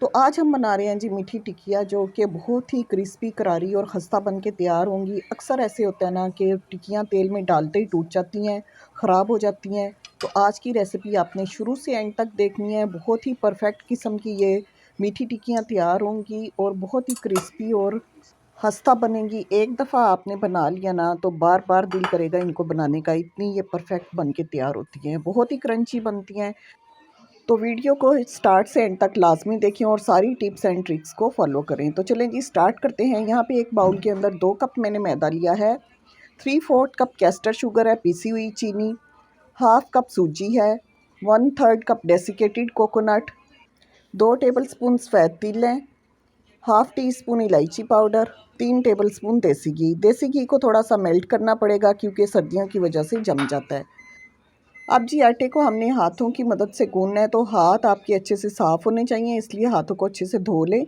तो आज हम बना रहे हैं जी मीठी टिकिया, जो कि बहुत ही क्रिस्पी, करारी और खस्ता बन के तैयार होंगी। अक्सर ऐसे होता है ना कि टिकियाँ तेल में डालते ही टूट जाती हैं, ख़राब हो जाती हैं। तो आज की रेसिपी आपने शुरू से एंड तक देखनी है। बहुत ही परफेक्ट किस्म की ये मीठी टिकियाँ तैयार होंगी और बहुत ही क्रिस्पी और खस्ता बनेंगी। एक दफ़ा आपने बना लिया ना तो बार बार दिल करेगा इनको बनाने का, इतनी ये परफेक्ट बन के तैयार होती हैं। बहुत ही क्रंची बनती हैं। तो वीडियो को स्टार्ट से एंड तक लाजमी देखें और सारी टिप्स एंड ट्रिक्स को फॉलो करें। तो चलें जी, स्टार्ट करते हैं। यहाँ पे एक बाउल के अंदर 2 कप मैंने मैदा लिया है, 3/4 कप कैस्टर शुगर है, पीसी हुई चीनी, हाफ कप सूजी है, 1/3 कप डेसिकेटेड कोकोनट, 2 टेबलस्पून सफ़ेद तिल हैं, हाफ टी स्पून इलायची पाउडर, 3 टेबलस्पून देसी घी। देसी घी को थोड़ा सा मेल्ट करना पड़ेगा क्योंकि सर्दियों की वजह से जम जाता है। अब जी आटे को हमने हाथों की मदद से गूंदना है, तो हाथ आपके अच्छे से साफ़ होने चाहिए, इसलिए हाथों को अच्छे से धो लें।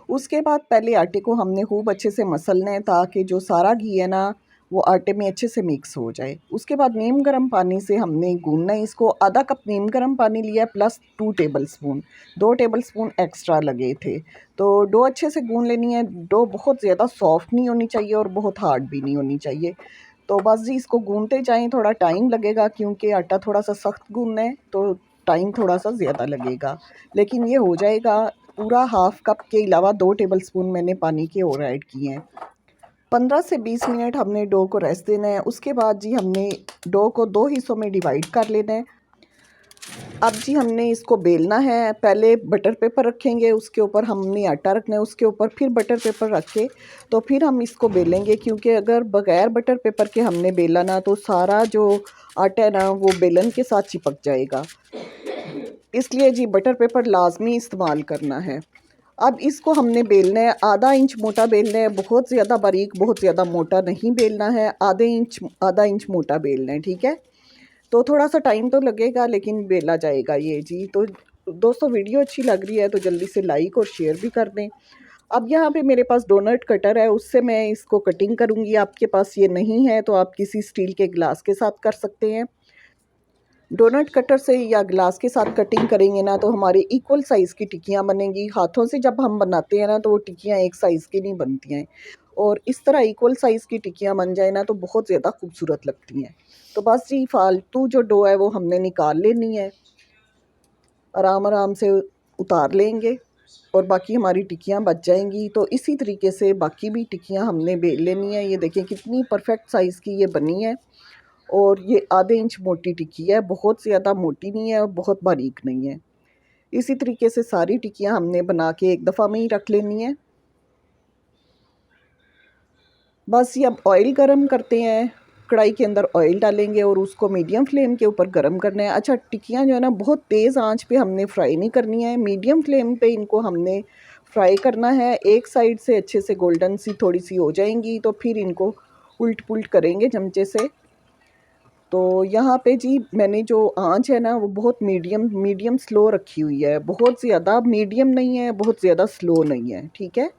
उसके बाद पहले आटे को हमने खूब अच्छे से मसलना है ताकि जो सारा घी है ना वो आटे में अच्छे से मिक्स हो जाए। उसके बाद नीम गर्म पानी से हमने गूंदना है इसको। आधा कप नीम गर्म पानी लिया प्लस 2 टेबलस्पून, 2 टेबलस्पून एक्स्ट्रा लगे थे। तो डो अच्छे से गूंद लेनी है। डो बहुत ज़्यादा सॉफ्ट नहीं होनी चाहिए और बहुत हार्ड भी नहीं होनी चाहिए। तो बस जी इसको गूंदते जाएं, थोड़ा टाइम लगेगा क्योंकि आटा थोड़ा सा सख्त गूंदना है तो टाइम थोड़ा सा ज़्यादा लगेगा, लेकिन ये हो जाएगा। पूरा हाफ कप के अलावा 2 टेबलस्पून मैंने पानी के और ऐड किए हैं। 15 से 20 मिनट हमने डो को रेस्ट देना है। उसके बाद जी हमने डो को 2 हिस्सों में डिवाइड कर लेना है। अब जी हमने इसको बेलना है। पहले बटर पेपर रखेंगे, उसके ऊपर हमने आटा रखना है, उसके ऊपर फिर बटर पेपर रख के तो फिर हम इसको बेलेंगे, क्योंकि अगर बगैर बटर पेपर के हमने बेला ना तो सारा जो आटा है ना वो बेलन के साथ चिपक जाएगा। इसलिए जी बटर पेपर लाजमी इस्तेमाल करना है। अब इसको हमने बेलना है, आधा इंच मोटा बेलना है, बहुत ज़्यादा बारीक बहुत ज़्यादा मोटा नहीं बेलना है, आधा इंच मोटा बेलना है, ठीक है। तो थोड़ा सा टाइम तो लगेगा लेकिन बेला जाएगा ये जी। तो दोस्तों वीडियो अच्छी लग रही है तो जल्दी से लाइक और शेयर भी कर दें। अब यहाँ पे मेरे पास डोनट कटर है, उससे मैं इसको कटिंग करूँगी। आपके पास ये नहीं है तो आप किसी स्टील के गिलास के साथ कर सकते हैं। डोनट कटर से या ग्लास के साथ कटिंग करेंगे ना तो हमारी इक्वल साइज़ की टिक्कियाँ बनेंगी। हाथों से जब हम बनाते हैं ना तो वो टिक्कियाँ एक साइज़ की नहीं बनती हैं, और इस तरह इक्वल साइज़ की टिक्कियाँ बन जाए ना तो बहुत ज़्यादा खूबसूरत लगती हैं। तो बस जी फालतू जो डो है वो हमने निकाल लेनी है, आराम आराम से उतार लेंगे और बाकी हमारी टिक्कियाँ बच जाएंगी। तो इसी तरीके से बाकी भी टिक्कियाँ हमने बेल लेनी है। ये देखिए कितनी परफेक्ट साइज़ की ये बनी है, और ये आधे इंच मोटी टिक्की है, बहुत ज़्यादा मोटी नहीं है और बहुत बारीक नहीं है। इसी तरीके से सारी टिक्कियाँ हमने बना के एक दफ़ा में ही रख लेनी है। बस ये अब ऑयल गरम करते हैं। कढ़ाई के अंदर ऑयल डालेंगे और उसको मीडियम फ्लेम के ऊपर गरम करना है। अच्छा, टिक्कियाँ जो है ना बहुत तेज़ आंच पे हमने फ्राई नहीं करनी है, मीडियम फ्लेम पे इनको हमने फ्राई करना है। एक साइड से अच्छे से गोल्डन सी थोड़ी सी हो जाएंगी तो फिर इनको उल्ट पुल्ट करेंगे चमचे से। तो यहाँ पे जी मैंने जो आँच है ना वो बहुत मीडियम मीडियम स्लो रखी हुई है, बहुत ज़्यादा मीडियम नहीं है, बहुत ज़्यादा स्लो नहीं है, ठीक है।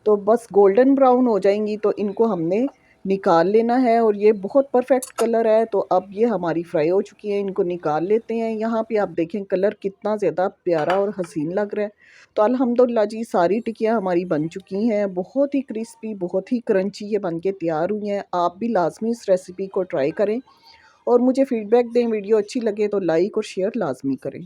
तो बस गोल्डन ब्राउन हो जाएंगी तो इनको हमने निकाल लेना है, और ये बहुत परफेक्ट कलर है। तो अब ये हमारी फ्राई हो चुकी है, इनको निकाल लेते हैं। यहाँ पे आप देखें कलर कितना ज़्यादा प्यारा और हसीन लग रहा है। तो अल्हम्दुलिल्लाह जी सारी टिक्कियाँ हमारी बन चुकी हैं, बहुत ही क्रिस्पी बहुत ही क्रंची ये बन के तैयार हुई हैं। आप भी लाजमी इस रेसिपी को ट्राई करें और मुझे फ़ीडबैक दें। वीडियो अच्छी लगे तो लाइक और शेयर लाजमी करें।